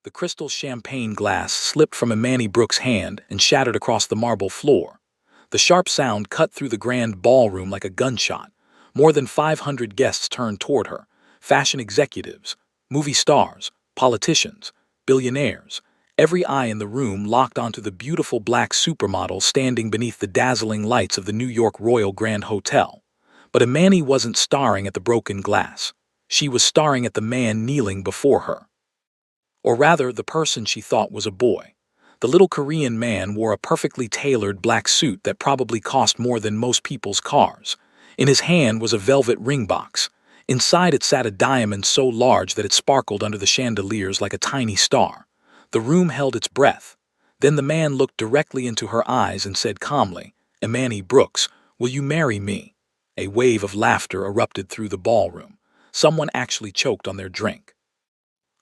The crystal champagne glass slipped from Imani Brooks' hand and shattered across the marble floor. The sharp sound cut through the grand ballroom like a gunshot. More than 500 guests turned toward her. Fashion executives, movie stars, politicians, billionaires. Every eye in the room locked onto the beautiful black supermodel standing beneath the dazzling lights of the New York Royal Grand Hotel. But Imani wasn't staring at the broken glass. She was staring at the man kneeling before her. Or rather, the person she thought was a boy. The little Korean man wore a perfectly tailored black suit that probably cost more than most people's cars. In his hand was a velvet ring box. Inside it sat a diamond so large that it sparkled under the chandeliers like a tiny star. The room held its breath. Then the man looked directly into her eyes and said calmly, "Imani Brooks, will you marry me?" A wave of laughter erupted through the ballroom. Someone actually choked on their drink.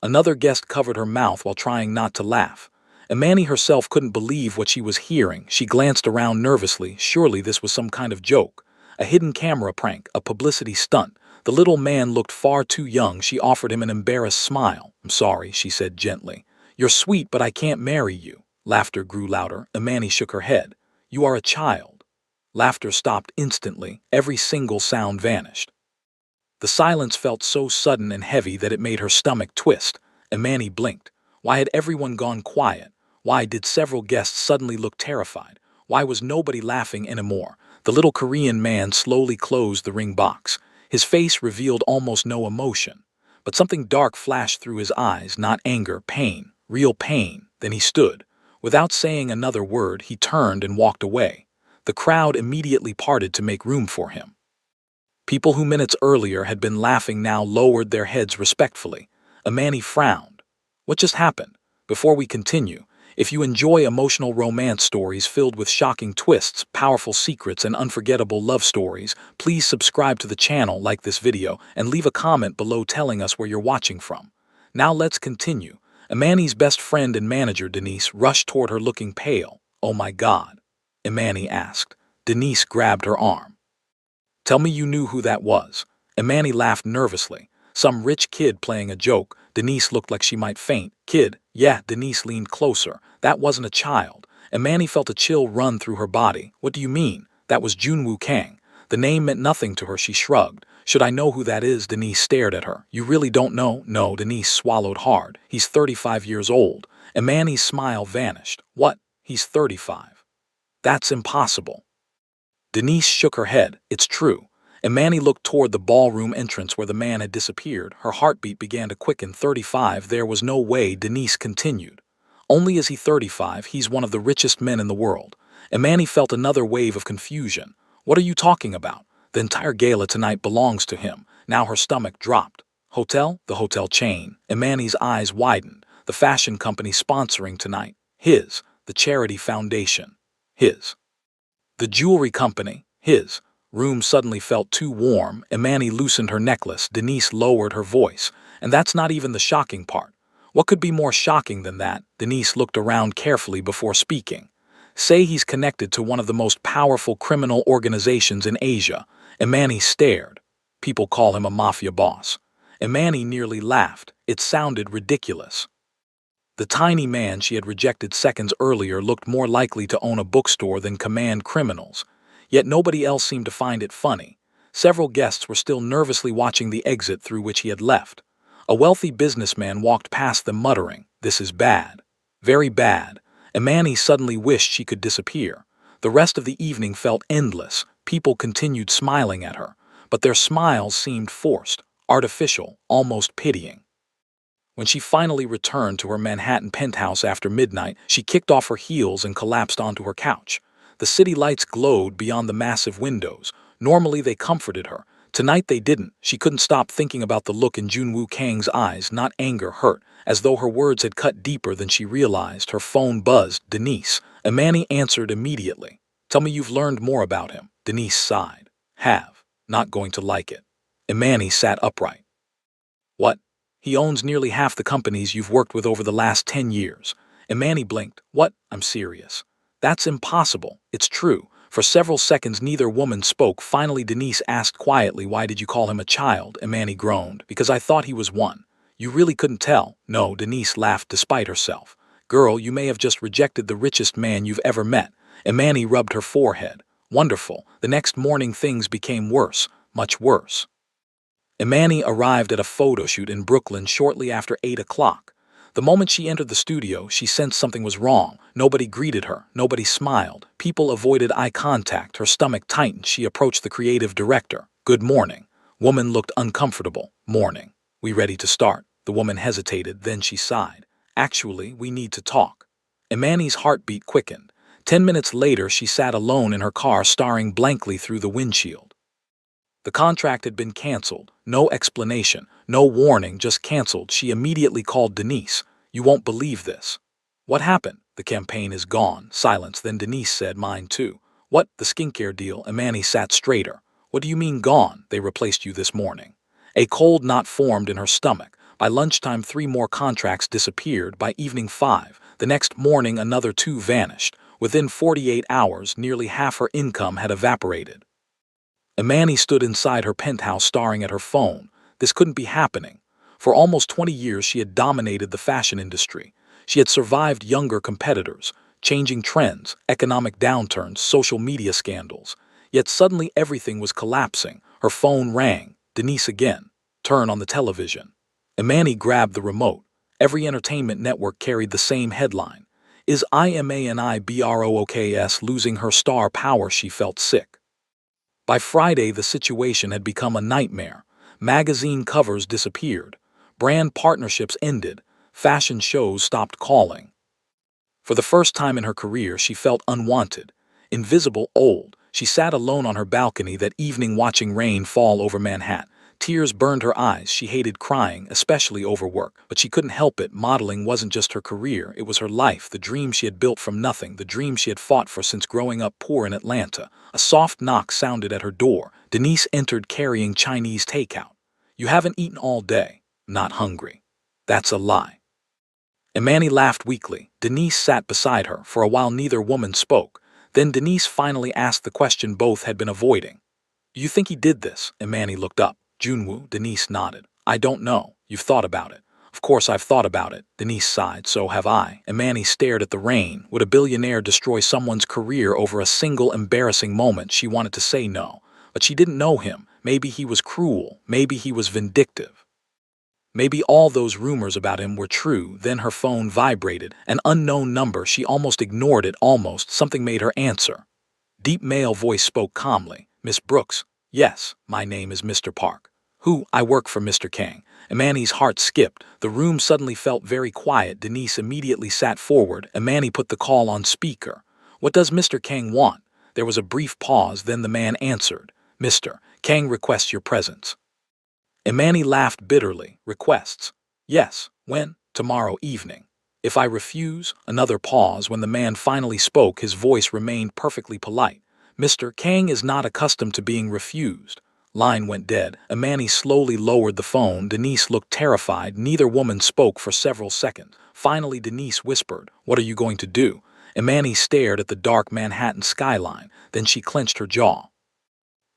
Another guest covered her mouth while trying not to laugh. Imani herself couldn't believe what she was hearing. She glanced around nervously. Surely this was some kind of joke. A hidden camera prank, a publicity stunt. The little man looked far too young. She offered him an embarrassed smile. "I'm sorry," she said gently. "You're sweet, but I can't marry you." Laughter grew louder. Imani shook her head. "You are a child." Laughter stopped instantly. Every single sound vanished. The silence felt so sudden and heavy that it made her stomach twist. Imani blinked. Why had everyone gone quiet? Why did several guests suddenly look terrified? Why was nobody laughing anymore? The little Korean man slowly closed the ring box. His face revealed almost no emotion. But something dark flashed through his eyes, not anger, pain, real pain. Then he stood. Without saying another word, he turned and walked away. The crowd immediately parted to make room for him. People who minutes earlier had been laughing now lowered their heads respectfully. Imani frowned. "What just happened?" Before we continue, if you enjoy emotional romance stories filled with shocking twists, powerful secrets, and unforgettable love stories, please subscribe to the channel, like this video, and leave a comment below telling us where you're watching from. Now let's continue. Imani's best friend and manager, Denise, rushed toward her looking pale. "Oh my God," Imani asked. Denise grabbed her arm. "Tell me you knew who that was." Imani laughed nervously. "Some rich kid playing a joke." Denise looked like she might faint. "Kid?" "Yeah." Denise leaned closer. "That wasn't a child." Imani felt a chill run through her body. "What do you mean?" "That was Junwoo Kang." The name meant nothing to her. She shrugged. "Should I know who that is?" Denise stared at her. "You really don't know?" "No." Denise swallowed hard. "He's 35 years old." Imani's smile vanished. "What? He's 35? That's impossible." Denise shook her head. "It's true." Imani looked toward the ballroom entrance where the man had disappeared. Her heartbeat began to quicken. 35? There was no way, Denise continued. "Only is he 35, he's one of the richest men in the world." Imani felt another wave of confusion. "What are you talking about? The entire gala tonight belongs to him." Now her stomach dropped. "Hotel?" "The hotel chain." Imani's eyes widened. "The fashion company sponsoring tonight." "His." "The charity foundation." "His." "The jewelry company." "His." Room suddenly felt too warm. Imani loosened her necklace. Denise lowered her voice. "And that's not even the shocking part." "What could be more shocking than that?" Denise looked around carefully before speaking. "Say he's connected to one of the most powerful criminal organizations in Asia." Imani stared. "People call him a mafia boss." Imani nearly laughed. It sounded ridiculous. The tiny man she had rejected seconds earlier looked more likely to own a bookstore than command criminals. Yet nobody else seemed to find it funny. Several guests were still nervously watching the exit through which he had left. A wealthy businessman walked past them muttering, "This is bad. Very bad." Imani suddenly wished she could disappear. The rest of the evening felt endless. People continued smiling at her, but their smiles seemed forced, artificial, almost pitying. When she finally returned to her Manhattan penthouse after midnight, she kicked off her heels and collapsed onto her couch. The city lights glowed beyond the massive windows. Normally they comforted her. Tonight they didn't. She couldn't stop thinking about the look in Junwoo Kang's eyes, not anger, hurt, as though her words had cut deeper than she realized. Her phone buzzed. "Denise." Imani answered immediately. "Tell me you've learned more about him." Denise sighed. "Have. Not going to like it." Imani sat upright. "What?" "He owns nearly half the companies you've worked with over the last 10 years. Imani blinked. "What?" "I'm serious." "That's impossible." "It's true." For several seconds neither woman spoke. Finally Denise asked quietly, "Why did you call him a child?" Imani groaned. "Because I thought he was one." You really couldn't tell? No, Denise laughed despite herself. Girl, you may have just rejected the richest man you've ever met. Imani rubbed her forehead. Wonderful. The next morning things became worse, much worse. Imani arrived at a photo shoot in Brooklyn shortly after 8 o'clock. The moment she entered the studio, she sensed something was wrong. Nobody greeted her. Nobody smiled. People avoided eye contact. Her stomach tightened. She approached the creative director. Good morning. Woman looked uncomfortable. Morning. We ready to start? The woman hesitated, then she sighed. Actually, we need to talk. Imani's heartbeat quickened. 10 minutes later, she sat alone in her car staring blankly through the windshield. The contract had been canceled. No explanation, no warning, just canceled. She immediately called Denise. You won't believe this. What happened? The campaign is gone. Silence. Then Denise said, mine too. What? The skincare deal? Imani sat straighter. What do you mean gone? They replaced you this morning. A cold knot formed in her stomach. By lunchtime, 3 more contracts disappeared. By evening, 5. The next morning, another 2 vanished. Within 48 hours, nearly half her income had evaporated. Imani stood inside her penthouse staring at her phone. This couldn't be happening. For almost 20 years she had dominated the fashion industry. She had survived younger competitors, changing trends, economic downturns, social media scandals. Yet suddenly everything was collapsing. Her phone rang. Denise again. Turn on the television. Imani grabbed the remote. Every entertainment network carried the same headline. Is Imani Brooks losing her star power? She felt sick. By Friday, the situation had become a nightmare. Magazine covers disappeared. Brand partnerships ended. Fashion shows stopped calling. For the first time in her career, she felt unwanted, invisible, old. She sat alone on her balcony that evening watching rain fall over Manhattan. Tears burned her eyes. She hated crying, especially over work, but she couldn't help it. Modeling wasn't just her career, it was her life, the dream she had built from nothing, the dream she had fought for since growing up poor in Atlanta. A soft knock sounded at her door. Denise entered carrying Chinese takeout. You haven't eaten all day. Not hungry. That's a lie. Imani laughed weakly. Denise sat beside her. For a while neither woman spoke. Then Denise finally asked the question both had been avoiding. Do you think he did this? Imani looked up. Junwoo, Denise nodded. I don't know. You've thought about it. Of course I've thought about it. Denise sighed. So have I. Imani stared at the rain. Would a billionaire destroy someone's career over a single embarrassing moment? She wanted to say no, but she didn't know him. Maybe he was cruel. Maybe he was vindictive. Maybe all those rumors about him were true. Then her phone vibrated. An unknown number. She almost ignored it. Almost. Something made her answer. Deep male voice spoke calmly. Miss Brooks? Yes, my name is Mr. Park. Who? I work for Mr. Kang. Imani's heart skipped. The room suddenly felt very quiet. Denise immediately sat forward. Imani put the call on speaker. What does Mr. Kang want? There was a brief pause, then the man answered. Mr. Kang requests your presence. Imani laughed bitterly. Requests? Yes. When? Tomorrow evening. If I refuse? Another pause. When the man finally spoke, his voice remained perfectly polite. Mr. Kang is not accustomed to being refused. Line went dead. Imani slowly lowered the phone. Denise looked terrified. Neither woman spoke for several seconds. Finally, Denise whispered, What are you going to do? Imani stared at the dark Manhattan skyline. Then she clenched her jaw.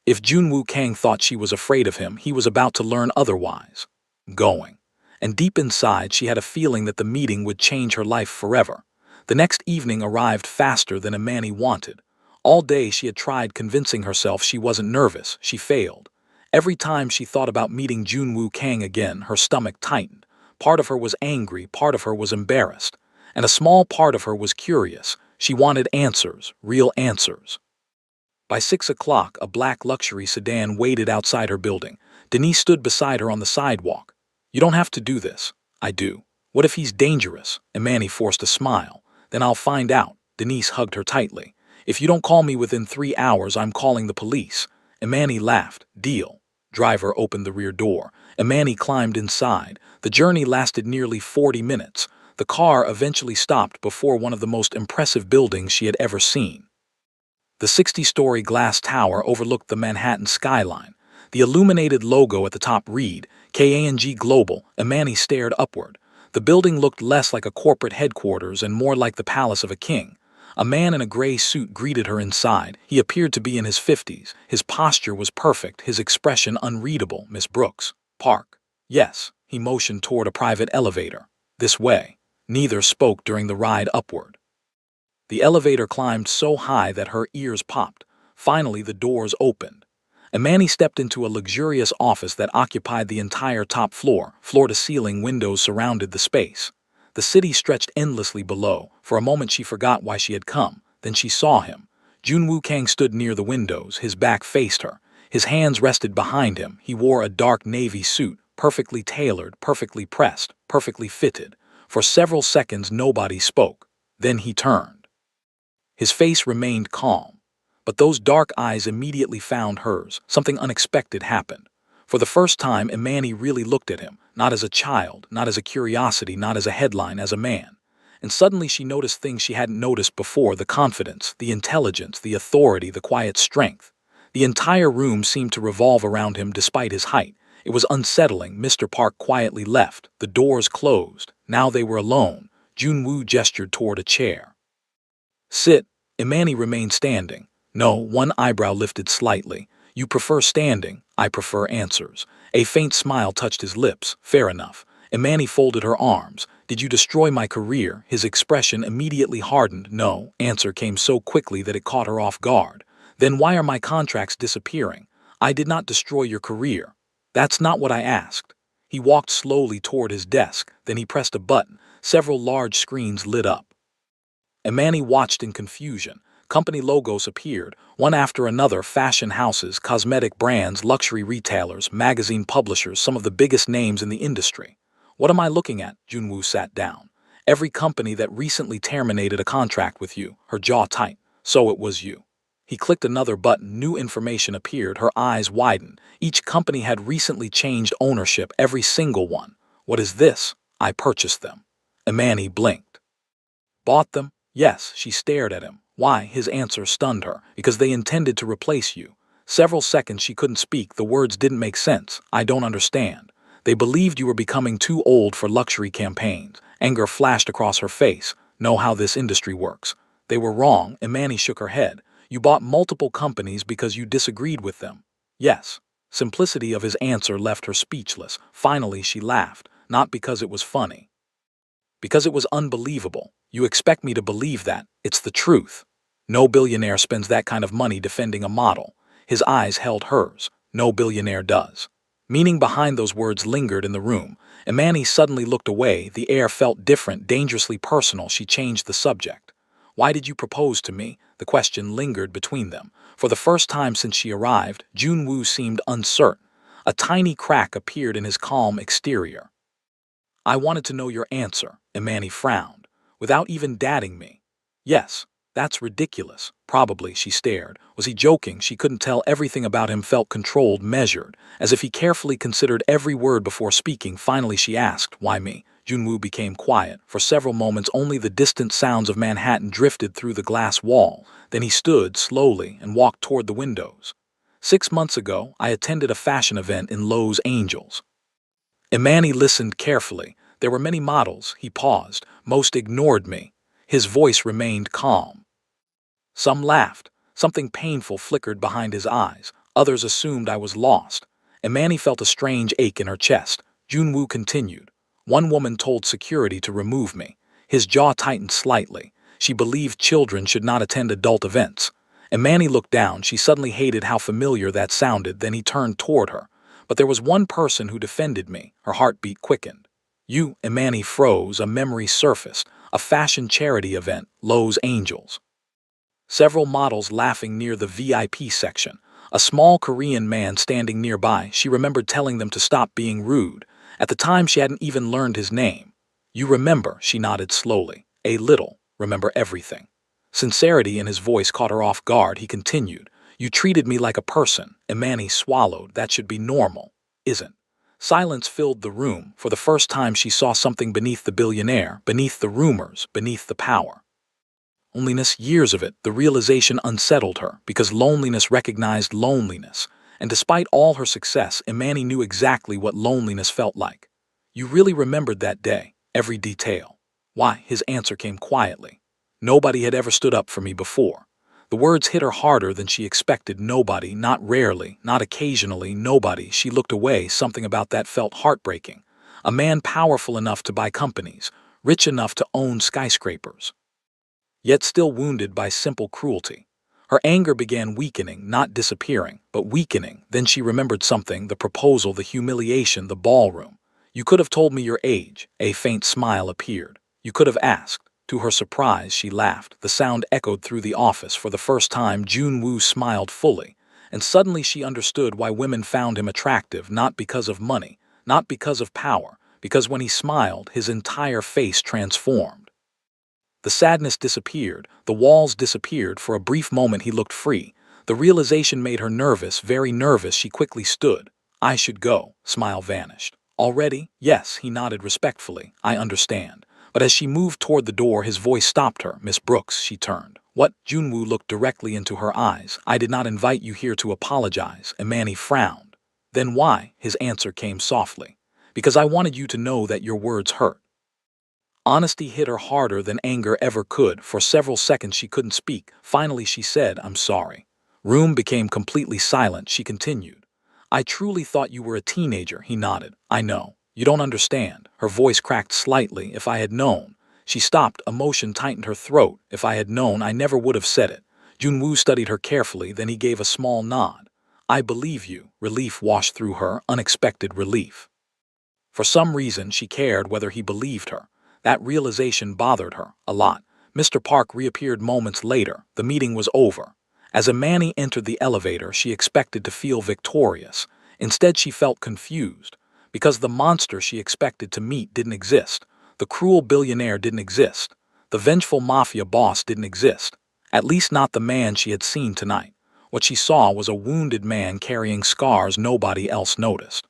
If Junwoo Kang thought she was afraid of him, he was about to learn otherwise. Going. And deep inside, she had a feeling that the meeting would change her life forever. The next evening arrived faster than Imani wanted. All day she had tried convincing herself she wasn't nervous. She failed. Every time she thought about meeting Junwoo Kang again, her stomach tightened. Part of her was angry, part of her was embarrassed, and a small part of her was curious. She wanted answers, real answers. By 6 o'clock, a black luxury sedan waited outside her building. Denise stood beside her on the sidewalk. You don't have to do this. I do. What if he's dangerous? Imani forced a smile. Then I'll find out. Denise hugged her tightly. If you don't call me within 3 hours, I'm calling the police. Imani laughed. Deal. Driver opened the rear door. Imani climbed inside. The journey lasted nearly 40 minutes. The car eventually stopped before one of the most impressive buildings she had ever seen. The 60-story glass tower overlooked the Manhattan skyline. The illuminated logo at the top read, Kang Global. Imani stared upward. The building looked less like a corporate headquarters and more like the palace of a king. A man in a gray suit greeted her inside. He appeared to be in his 50s. His posture was perfect, his expression unreadable. Miss Brooks. Park. Yes. He motioned toward a private elevator. This way. Neither spoke during the ride upward. The elevator climbed so high that her ears popped. Finally, the doors opened. Imani stepped into a luxurious office that occupied the entire top floor. Floor-to-ceiling windows surrounded the space. The city stretched endlessly below. For a moment she forgot why she had come. Then she saw him. Junwoo Kang stood near the windows. His back faced her. His hands rested behind him. He wore a dark navy suit, perfectly tailored, perfectly pressed, perfectly fitted. For several seconds nobody spoke. Then he turned. His face remained calm. But those dark eyes immediately found hers. Something unexpected happened. For the first time, Imani really looked at him, not as a child, not as a curiosity, not as a headline, as a man. And suddenly she noticed things she hadn't noticed before: the confidence, the intelligence, the authority, the quiet strength. The entire room seemed to revolve around him despite his height. It was unsettling. Mr. Park quietly left. The doors closed. Now they were alone. Junwoo gestured toward a chair. Sit. Imani remained standing. No, one eyebrow lifted slightly. You prefer standing, I prefer answers. A faint smile touched his lips. Fair enough. Imani folded her arms. Did you destroy my career? His expression immediately hardened. No, answer came so quickly that it caught her off guard. Then why are my contracts disappearing? I did not destroy your career. That's not what I asked. He walked slowly toward his desk. Then he pressed a button. Several large screens lit up. Imani watched in confusion. Company logos appeared, one after another: fashion houses, cosmetic brands, luxury retailers, magazine publishers, some of the biggest names in the industry. What am I looking at? Junwoo sat down. Every company that recently terminated a contract with you. Her jaw tight. So it was you. He clicked another button. New information appeared. Her eyes widened. Each company had recently changed ownership, every single one. What is this? I purchased them. Imani blinked. Bought them? Yes, she stared at him. Why? His answer stunned her. Because they intended to replace you. Several seconds she couldn't speak. The words didn't make sense. I don't understand. They believed you were becoming too old for luxury campaigns. Anger flashed across her face. Know how this industry works. They were wrong. Imani shook her head. You bought multiple companies because you disagreed with them. Yes. Simplicity of his answer left her speechless. Finally she laughed. Not because it was funny. Because it was unbelievable. You expect me to believe that? It's the truth. No billionaire spends that kind of money defending a model. His eyes held hers. No billionaire does. Meaning behind those words lingered in the room. Imani suddenly looked away. The air felt different, dangerously personal. She changed the subject. Why did you propose to me? The question lingered between them. For the first time since she arrived, Junwoo seemed uncertain. A tiny crack appeared in his calm exterior. I wanted to know your answer. Imani frowned. Without even dating me. Yes, that's ridiculous. Probably, she stared. Was he joking? She couldn't tell. Everything about him felt controlled, measured, as if he carefully considered every word before speaking. Finally she asked, why me? Junwoo became quiet. For several moments only the distant sounds of Manhattan drifted through the glass wall. Then he stood slowly and walked toward the windows. 6 months ago, I attended a fashion event in Los Angeles. Imani listened carefully. There were many models. He paused. Most ignored me. His voice remained calm. Some laughed. Something painful flickered behind his eyes. Others assumed I was lost. Imani felt a strange ache in her chest. Junwoo continued. One woman told security to remove me. His jaw tightened slightly. She believed children should not attend adult events. Imani looked down. She suddenly hated how familiar that sounded. Then he turned toward her. But there was one person who defended me. Her heartbeat quickened. You, Imani froze. A memory surfaced. A fashion charity event, Los Angeles. Several models laughing near the VIP section. A small Korean man standing nearby. She remembered telling them to stop being rude. At the time she hadn't even learned his name. You remember, she nodded slowly. A little. Remember everything. Sincerity in his voice caught her off guard. He continued. You treated me like a person. Imani swallowed. That should be normal. Isn't. Silence filled the room. For the first time she saw something beneath the billionaire, beneath the rumors, beneath the power. Loneliness, years of it. The realization unsettled her, because loneliness recognized loneliness. And despite all her success, Imani knew exactly what loneliness felt like. You really remembered that day, every detail. Why? His answer came quietly. Nobody had ever stood up for me before. The words hit her harder than she expected. Nobody, not rarely, not occasionally, nobody. She looked away. Something about that felt heartbreaking. A man powerful enough to buy companies, rich enough to own skyscrapers, yet still wounded by simple cruelty. Her anger began weakening, not disappearing, but weakening. Then she remembered something: the proposal, the humiliation, the ballroom. "You could have told me your age." A faint smile appeared. "You could have asked." To her surprise, she laughed. The sound echoed through the office. For the first time, Junwoo smiled fully. And suddenly she understood why women found him attractive, not because of money, not because of power, because when he smiled, his entire face transformed. The sadness disappeared, the walls disappeared. For a brief moment he looked free. The realization made her nervous, very nervous. She quickly stood. "I should go." Smile vanished. "Already?" "Yes," he nodded respectfully. "I understand." But as she moved toward the door, his voice stopped her. "Miss Brooks," she turned. "What?" Junwoo looked directly into her eyes. "I did not invite you here to apologize." Imani frowned. "Then why?" His answer came softly. "Because I wanted you to know that your words hurt." Honesty hit her harder than anger ever could. For several seconds she couldn't speak. Finally she said, "I'm sorry." Room became completely silent. She continued, "I truly thought you were a teenager." He nodded. "I know. You don't understand." Her voice cracked slightly. "If I had known." She stopped. Emotion tightened her throat. "If I had known, I never would have said it." Junwoo studied her carefully, then he gave a small nod. "I believe you." Relief washed through her, unexpected relief. For some reason, she cared whether he believed her. That realization bothered her a lot. Mr. Park reappeared moments later. The meeting was over. As Imani entered the elevator, she expected to feel victorious. Instead, she felt confused. Because the monster she expected to meet didn't exist. The cruel billionaire didn't exist. The vengeful mafia boss didn't exist. At least not the man she had seen tonight. What she saw was a wounded man carrying scars nobody else noticed.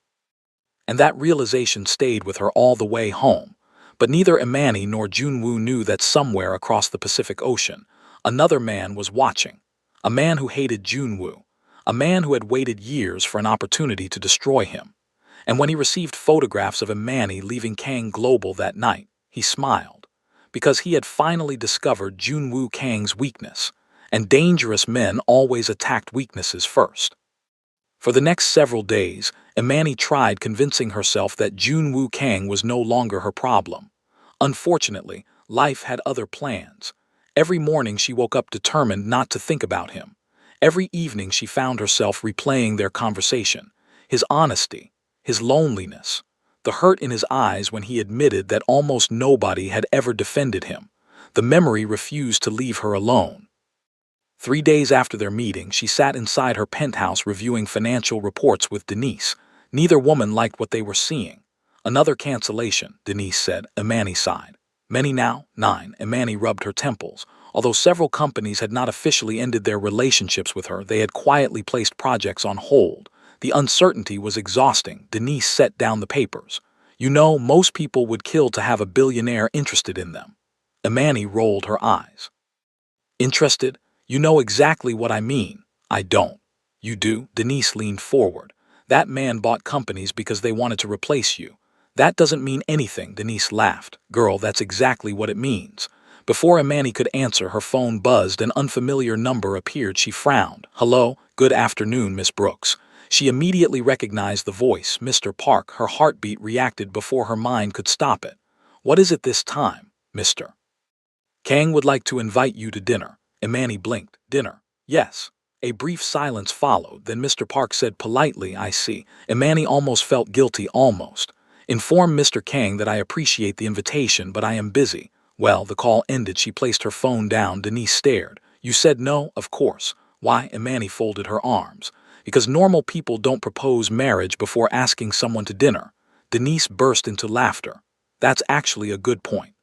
And that realization stayed with her all the way home. But neither Imani nor Junwoo knew that somewhere across the Pacific Ocean, another man was watching. A man who hated Junwoo. A man who had waited years for an opportunity to destroy him. And when he received photographs of Imani leaving Kang Global that night, he smiled. Because he had finally discovered Junwoo Kang's weakness. And dangerous men always attacked weaknesses first. For the next several days, Imani tried convincing herself that Junwoo Kang was no longer her problem. Unfortunately, life had other plans. Every morning she woke up determined not to think about him. Every evening she found herself replaying their conversation, his honesty, his loneliness, the hurt in his eyes when he admitted that almost nobody had ever defended him. The memory refused to leave her alone. 3 days after their meeting, she sat inside her penthouse reviewing financial reports with Denise. Neither woman liked what they were seeing. "Another cancellation," Denise said. Imani sighed. "Many now?" 9. Imani rubbed her temples. Although several companies had not officially ended their relationships with her, they had quietly placed projects on hold. The uncertainty was exhausting. Denise set down the papers. "You know, most people would kill to have a billionaire interested in them." Imani rolled her eyes. "Interested? You know exactly what I mean." "I don't." "You do?" Denise leaned forward. "That man bought companies because they wanted to replace you." "That doesn't mean anything," Denise laughed. "Girl, that's exactly what it means." Before Imani could answer, her phone buzzed. An unfamiliar number appeared. She frowned. "Hello? Good afternoon, Miss Brooks." She immediately recognized the voice. Mr. Park. Her heartbeat reacted before her mind could stop it. "What is it this time, Mr. Kang would like to invite you to dinner." Imani blinked. "Dinner?" "Yes." A brief silence followed, then Mr. Park said politely, "I see." Imani almost felt guilty, almost. "Inform Mr. Kang that I appreciate the invitation, but I am busy." Well, the call ended. She placed her phone down. Denise stared. "You said no, of course." "Why?" Imani folded her arms. "Because normal people don't propose marriage before asking someone to dinner." Denise burst into laughter. "That's actually a good point."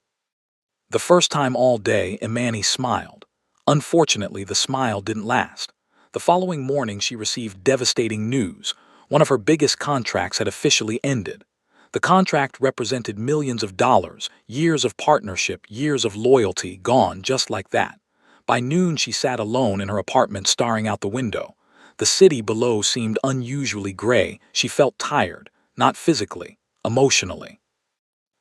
The first time all day, Imani smiled. Unfortunately, the smile didn't last. The following morning, she received devastating news. One of her biggest contracts had officially ended. The contract represented millions of dollars, years of partnership, years of loyalty, gone just like that. By noon, she sat alone in her apartment staring out the window. The city below seemed unusually gray. She felt tired, not physically, emotionally.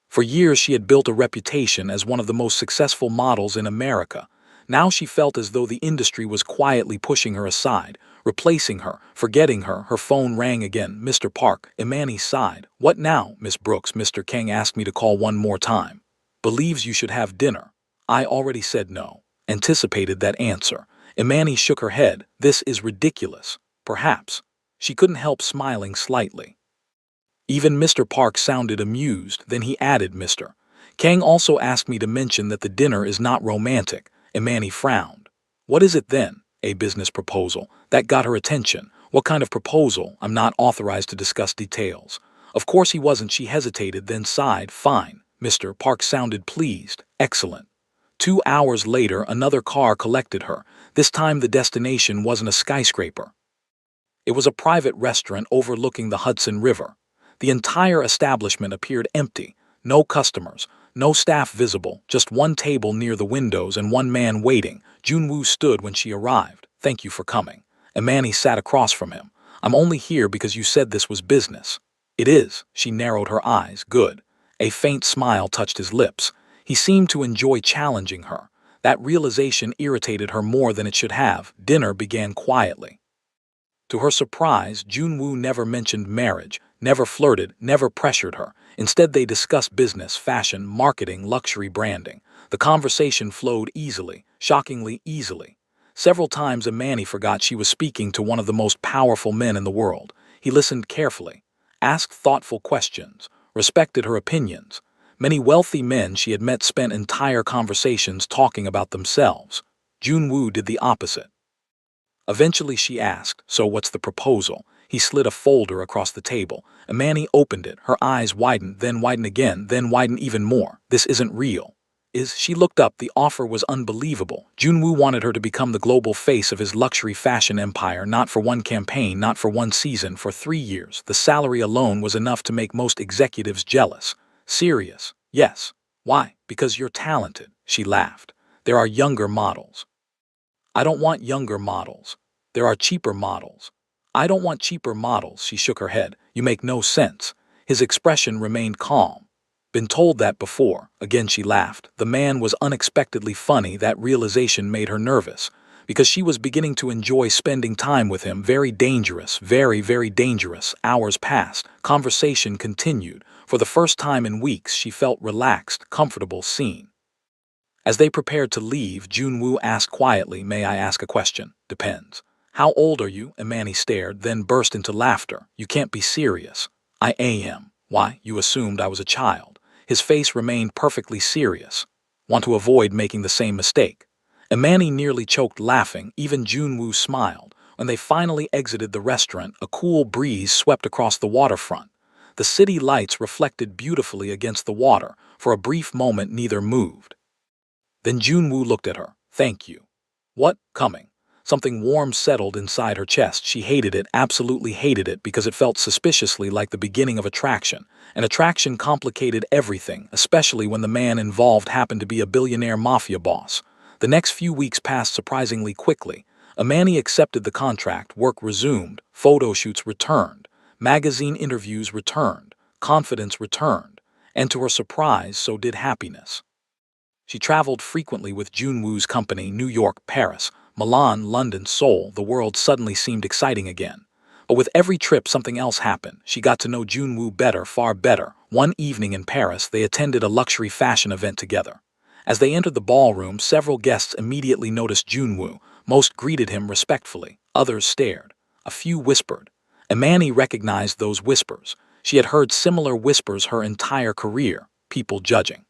For years she had built a reputation as one of the most successful models in America. Now she felt as though the industry was quietly pushing her aside. replacing her, forgetting her. Her phone rang again. Mr. Park, Imani sighed. What now, Miss Brooks? Mr. King asked me to call one more time. Believes you should have dinner. I already said no. Anticipated that answer. Imani shook her head. This is ridiculous. Perhaps. She couldn't help smiling slightly. Even Mr. Park sounded amused. Then he added, Mr. Kang also asked me to mention that the dinner is not romantic. Imani frowned. What is it then? A business proposal. That got her attention. What kind of proposal? I'm not authorized to discuss details. Of course he wasn't. She hesitated, then sighed. Fine. Mr. Park sounded pleased. Excellent. 2 hours later, another car collected her. This time the destination wasn't a skyscraper. It was a private restaurant overlooking the Hudson River. The entire establishment appeared empty. No customers, no staff visible, just one table near the windows and one man waiting. Junwoo stood when she arrived. Thank you for coming. Imani sat across from him. I'm only here because you said this was business. It is. She narrowed her eyes. Good. A faint smile touched his lips. He seemed to enjoy challenging her. That realization irritated her more than it should have. Dinner began quietly. To her surprise, Junwoo never mentioned marriage, never flirted, never pressured her. Instead, they discussed business, fashion, marketing, luxury branding. The conversation flowed easily, shockingly easily. Several times Imani forgot she was speaking to one of the most powerful men in the world. He listened carefully, asked thoughtful questions, respected her opinions. Many wealthy men she had met spent entire conversations talking about themselves. Junwoo did the opposite. Eventually she asked, so what's the proposal? He slid a folder across the table. Imani opened it. Her eyes widened, then widened again, then widened even more. This isn't real. She looked up. The offer was unbelievable. Junwoo wanted her to become the global face of his luxury fashion empire, not for one campaign, not for one season, for 3 years. The salary alone was enough to make most executives jealous. Serious? Yes. Why? Because you're talented. She laughed. There are younger models. I don't want younger models. There are cheaper models. I don't want cheaper models. She shook her head. You make no sense. His expression remained calm. Been told that before. Again she laughed. The man was unexpectedly funny. That realization made her nervous, because she was beginning to enjoy spending time with him. Very dangerous, very, very dangerous. Hours passed. Conversation continued. For the first time in weeks, she felt relaxed, comfortable, seen. As they prepared to leave, Junwoo asked quietly, may I ask a question? Depends. How old are you? Imani stared, then burst into laughter. You can't be serious. I am. Why? You assumed I was a child. His face remained perfectly serious. Want to avoid making the same mistake. Imani nearly choked laughing. Even Junwoo smiled. When they finally exited the restaurant, a cool breeze swept across the waterfront. The city lights reflected beautifully against the water. For a brief moment, neither moved. Then Junwoo looked at her. Thank you. What? Coming. Something warm settled inside her chest. She hated it, absolutely hated it, because it felt suspiciously like the beginning of attraction. And attraction complicated everything, especially when the man involved happened to be a billionaire mafia boss. The next few weeks passed surprisingly quickly. Imani accepted the contract, work resumed, photo shoots returned, magazine interviews returned, confidence returned, and to her surprise, so did happiness. She traveled frequently with Junwoo's company. New York, Paris, Milan, London, Seoul. The world suddenly seemed exciting again. But with every trip, something else happened. She got to know Junwoo better, far better. One evening in Paris, they attended a luxury fashion event together. As they entered the ballroom, several guests immediately noticed Junwoo. Most greeted him respectfully. Others stared. A few whispered. Imani recognized those whispers. She had heard similar whispers her entire career. People judging.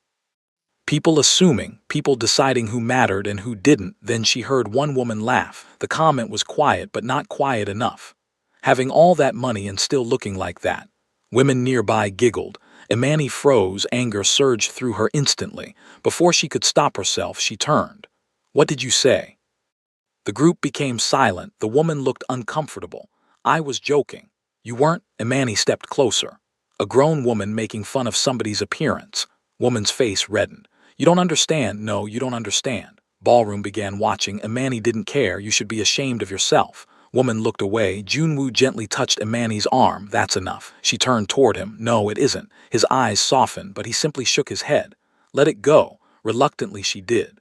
People assuming, people deciding who mattered and who didn't. Then she heard one woman laugh. The comment was quiet, but not quiet enough. Having all that money and still looking like that. Women nearby giggled. Imani froze. Anger surged through her instantly. Before she could stop herself, she turned. What did you say? The group became silent. The woman looked uncomfortable. I was joking. You weren't? Imani stepped closer. A grown woman making fun of somebody's appearance. Woman's face reddened. You don't understand. No, you don't understand. Ballroom began watching. Imani didn't care. You should be ashamed of yourself. Woman looked away. Junwoo gently touched Imani's arm. That's enough. She turned toward him. No, it isn't. His eyes softened, but he simply shook his head. Let it go. Reluctantly she did.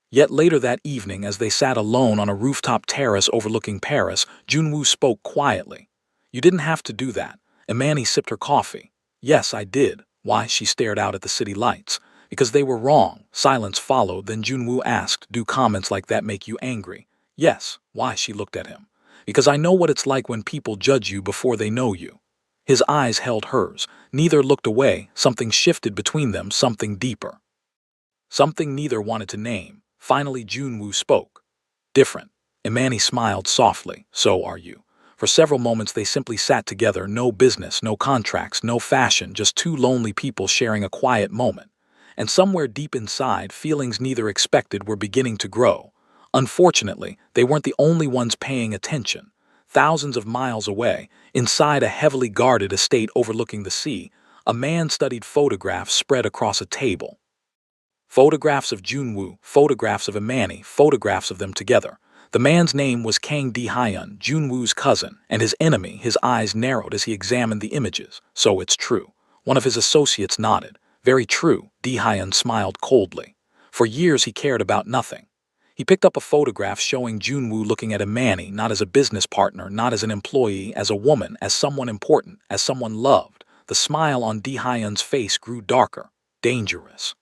Yet later that evening, as they sat alone on a rooftop terrace overlooking Paris, Junwoo spoke quietly. "You didn't have to do that." Imani sipped her coffee. "Yes, I did." Why? She stared out at the city lights. "Because they were wrong." Silence followed, then Junwoo asked, "Do comments like that make you angry?" "Yes." Why? She looked at him. "Because I know what it's like when people judge you before they know you." His eyes held hers. Neither looked away. Something shifted between them, something deeper. Something neither wanted to name. Finally, Junwoo spoke. "Different." Imani smiled softly. "So are you." For several moments they simply sat together, no business, no contracts, no fashion, just two lonely people sharing a quiet moment. And somewhere deep inside, feelings neither expected were beginning to grow. Unfortunately, they weren't the only ones paying attention. Thousands of miles away, inside a heavily guarded estate overlooking the sea, a man studied photographs spread across a table. Photographs of Junwoo, photographs of Imani, photographs of them together. The man's name was Kang Di-hyun, Junwoo's cousin, and his enemy. His eyes narrowed as he examined the images. "So it's true." One of his associates nodded. "Very true." Di-hyun smiled coldly. For years he cared about nothing. He picked up a photograph showing Junwoo looking at Imani, not as a business partner, not as an employee, as a woman, as someone important, as someone loved. The smile on Di-hyun's face grew darker. Dangerous.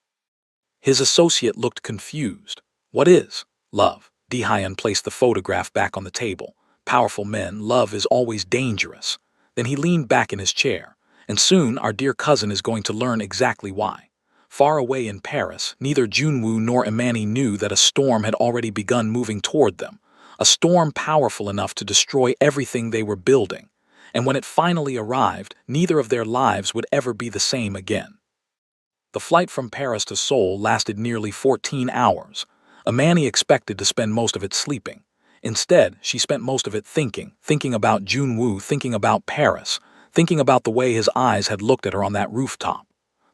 His associate looked confused. "What is love?" Di-hyun placed the photograph back on the table. "Powerful men, love is always dangerous." Then he leaned back in his chair. "And soon our dear cousin is going to learn exactly why." Far away in Paris, neither Junwoo nor Imani knew that a storm had already begun moving toward them. A storm powerful enough to destroy everything they were building. And when it finally arrived, neither of their lives would ever be the same again. The flight from Paris to Seoul lasted nearly 14 hours. Imani expected to spend most of it sleeping. Instead, she spent most of it thinking about Junwoo, thinking about Paris, thinking about the way his eyes had looked at her on that rooftop.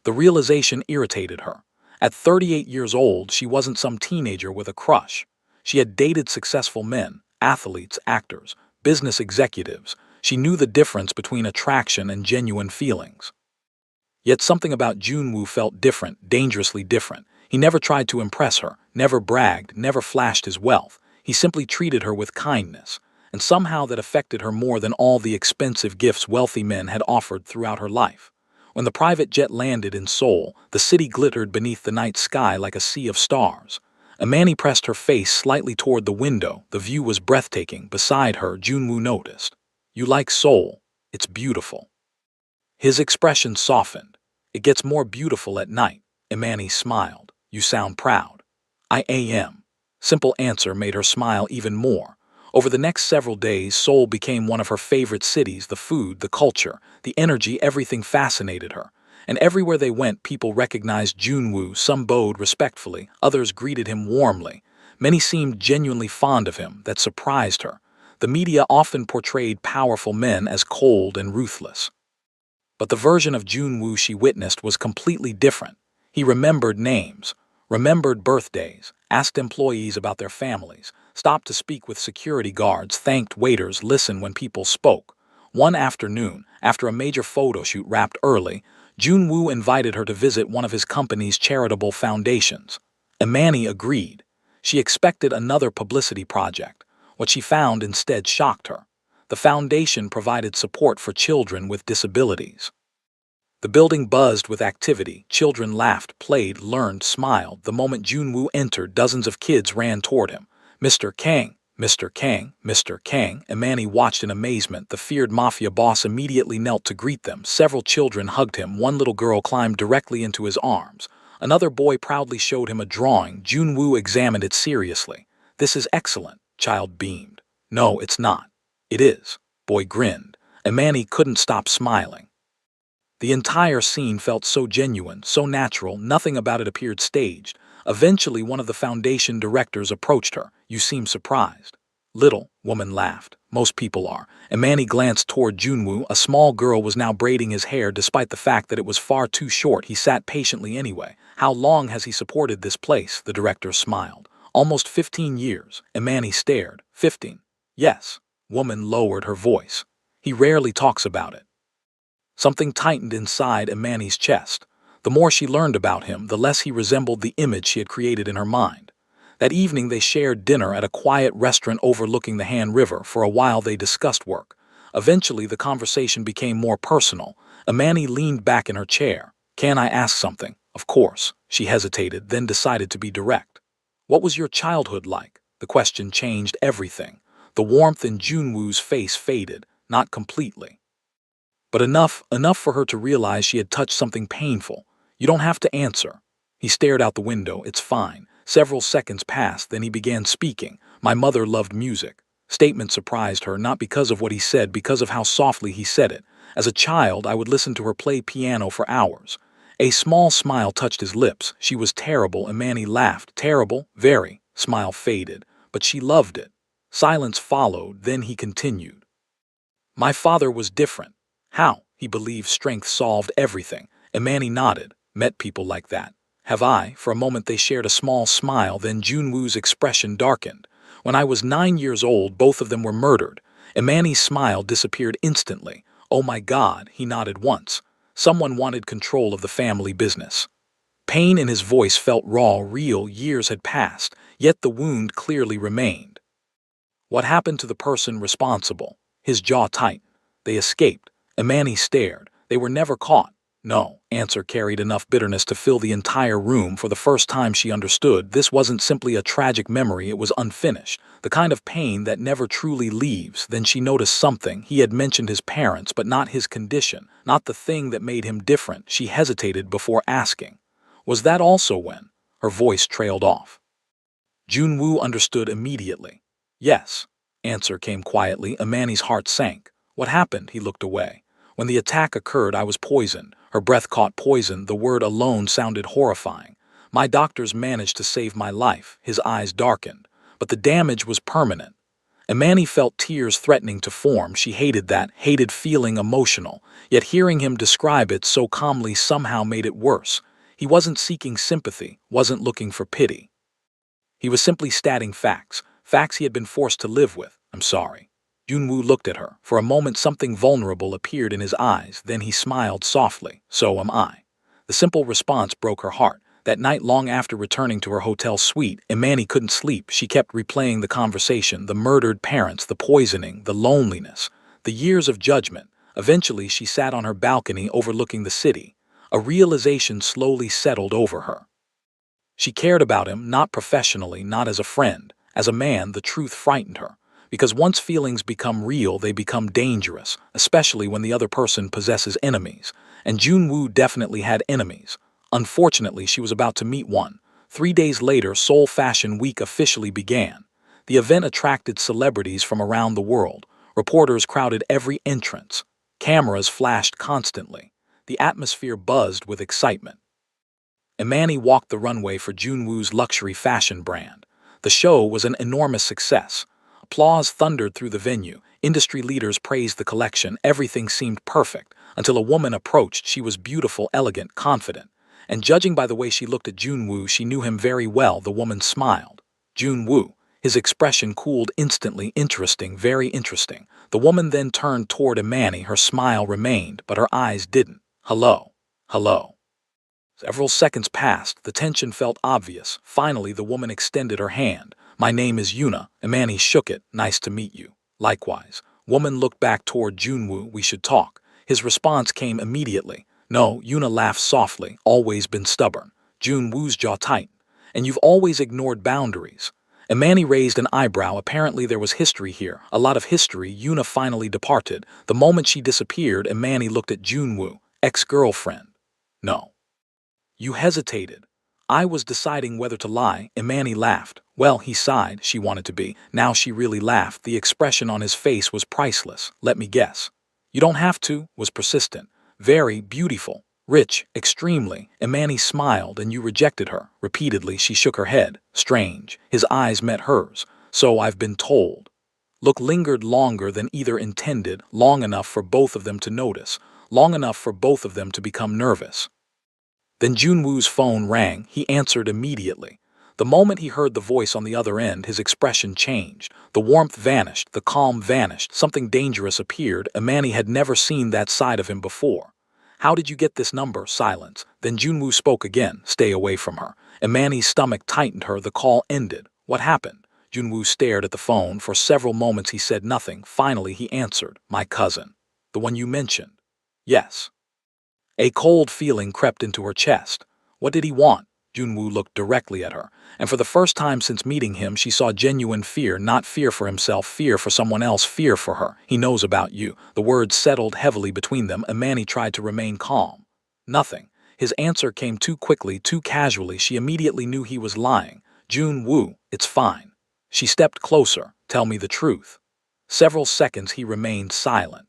The realization irritated her. At 38 years old, she wasn't some teenager with a crush. She had dated successful men, athletes, actors, business executives. She knew the difference between attraction and genuine feelings. Yet something about Junwoo felt different, dangerously different. He never tried to impress her, never bragged, never flashed his wealth. He simply treated her with kindness, and somehow that affected her more than all the expensive gifts wealthy men had offered throughout her life. When the private jet landed in Seoul, the city glittered beneath the night sky like a sea of stars. Imani pressed her face slightly toward the window. The view was breathtaking. Beside her, Junwoo noticed. "You like Seoul? It's beautiful." His expression softened. "It gets more beautiful at night." Imani smiled. "You sound proud." "I am." Simple answer made her smile even more. Over the next several days, Seoul became one of her favorite cities. The food, the culture, the energy, everything fascinated her. And everywhere they went, people recognized Junwoo. Some bowed respectfully, others greeted him warmly. Many seemed genuinely fond of him. That surprised her. The media often portrayed powerful men as cold and ruthless. But the version of Junwoo she witnessed was completely different. He remembered names, remembered birthdays, asked employees about their families, stopped to speak with security guards, thanked waiters, listened when people spoke. One afternoon, after a major photo shoot wrapped early, Junwoo invited her to visit one of his company's charitable foundations. Imani agreed. She expected another publicity project. What she found instead shocked her. The foundation provided support for children with disabilities. The building buzzed with activity. Children laughed, played, learned, smiled. The moment Junwoo entered, dozens of kids ran toward him. "Mr. Kang, Mr. Kang, Mr. Kang." Imani watched in amazement. The feared Mafia boss immediately knelt to greet them. Several children hugged him. One little girl climbed directly into his arms. Another boy proudly showed him a drawing. Junwoo examined it seriously. "This is excellent," child beamed. "No, it's not." "It is." Boy grinned. Imani couldn't stop smiling. The entire scene felt so genuine, so natural, nothing about it appeared staged. Eventually, one of the foundation directors approached her. "You seem surprised." "Little," woman laughed. "Most people are." Imani glanced toward Junwoo. A small girl was now braiding his hair despite the fact that it was far too short. He sat patiently anyway. "How long has he supported this place?" The director smiled. "Almost 15 years." Imani stared. 15. "Yes." Woman lowered her voice. "He rarely talks about it." Something tightened inside Imani's chest. The more she learned about him, the less he resembled the image she had created in her mind. That evening they shared dinner at a quiet restaurant overlooking the Han River. For a while they discussed work. Eventually the conversation became more personal. Amani leaned back in her chair. "Can I ask something?" "Of course." She hesitated, then decided to be direct. "What was your childhood like?" The question changed everything. The warmth in Junwoo's face faded, not completely, but enough for her to realize she had touched something painful. "You don't have to answer." He stared out the window. "It's fine." Several seconds passed, then he began speaking. "My mother loved music." Statement surprised her, not because of what he said, because of how softly he said it. "As a child, I would listen to her play piano for hours." A small smile touched his lips. "She was terrible," and Manny laughed. "Terrible? Very." Smile faded. "But she loved it." Silence followed, then he continued. "My father was different." "How?" "He believed strength solved everything." And Manny nodded. "Met people like that." "Have I?" For a moment they shared a small smile, then Junwoo's expression darkened. "When I was 9 years old, both of them were murdered." And Manny's smile disappeared instantly. "Oh my God," he nodded once. "Someone wanted control of the family business." Pain in his voice felt raw, real. Years had passed, yet the wound clearly remained. "What happened to the person responsible?" His jaw tightened. "They escaped." Imani stared. "They were never caught." "No." Answer carried enough bitterness to fill the entire room. For the first time she understood. This wasn't simply a tragic memory, it was unfinished. The kind of pain that never truly leaves. Then she noticed something. He had mentioned his parents, but not his condition, not the thing that made him different. She hesitated before asking. "Was that also when?" Her voice trailed off. Junwoo understood immediately. "Yes." Answer came quietly. Imani's heart sank. "What happened?" He looked away. "When the attack occurred, I was poisoned." Her breath caught poison. The word alone sounded horrifying. "My doctors managed to save my life." His eyes darkened. "But the damage was permanent." Imani felt tears threatening to form. She hated that, hated feeling emotional. Yet hearing him describe it so calmly somehow made it worse. He wasn't seeking sympathy, wasn't looking for pity. He was simply stating facts, facts he had been forced to live with. "I'm sorry." Junwoo looked at her. For a moment something vulnerable appeared in his eyes, then he smiled softly. "So am I." The simple response broke her heart. That night, long after returning to her hotel suite, Imani couldn't sleep. She kept replaying the conversation, the murdered parents, the poisoning, the loneliness, the years of judgment. Eventually she sat on her balcony overlooking the city. A realization slowly settled over her. She cared about him, not professionally, not as a friend. As a man, the truth frightened her. Because once feelings become real, they become dangerous, especially when the other person possesses enemies. And Junwoo definitely had enemies. Unfortunately, she was about to meet one. 3 days later, Seoul Fashion Week officially began. The event attracted celebrities from around the world. Reporters crowded every entrance. Cameras flashed constantly. The atmosphere buzzed with excitement. Imani walked the runway for Junwoo's luxury fashion brand. The show was an enormous success. Applause thundered through the venue. Industry leaders praised the collection. Everything seemed perfect, until a woman approached. She was beautiful, elegant, confident. And judging by the way she looked at Junwoo, she knew him very well. The woman smiled. Junwoo. His expression cooled instantly. "Interesting, very interesting." The woman then turned toward Imani. Her smile remained, but her eyes didn't. "Hello. Hello." Several seconds passed. The tension felt obvious. Finally, the woman extended her hand. "My name is Yuna." Imani shook it. "Nice to meet you." "Likewise." Woman looked back toward Junwoo. "We should talk." His response came immediately. "No." Yuna laughed softly. "Always been stubborn." Junwoo's jaw tightened. "And you've always ignored boundaries." Imani raised an eyebrow. Apparently there was history here. A lot of history. Yuna finally departed. The moment she disappeared, Imani looked at Junwoo. "Ex-girlfriend?" "No." "You hesitated." "I was deciding whether to lie." Imani laughed. "Well," he sighed. She wanted to be. Now she really laughed. The expression on his face was priceless. "Let me guess." "You don't have to," was persistent. "Very beautiful. Rich, extremely." Imani smiled. "And you rejected her." Repeatedly she shook her head. "Strange." His eyes met hers. "So I've been told." Look lingered longer than either intended, long enough for both of them to notice, long enough for both of them to become nervous. Then Junwoo's phone rang. He answered immediately. The moment he heard the voice on the other end, his expression changed. The warmth vanished, the calm vanished, something dangerous appeared. Imani had never seen that side of him before. "How did you get this number?" Silence. Then Junwoo spoke again. "Stay away from her." Imani's stomach tightened her. The call ended. What happened? Junwoo stared at the phone. For several moments he said nothing. Finally he answered, my cousin. The one you mentioned. Yes. A cold feeling crept into her chest. What did he want? Junwoo looked directly at her, and for the first time since meeting him she saw genuine fear, not fear for himself, fear for someone else, fear for her. He knows about you. The words settled heavily between them. Imani tried to remain calm. Nothing. His answer came too quickly, too casually. She immediately knew he was lying. Junwoo, it's fine. She stepped closer. Tell me the truth. Several seconds he remained silent.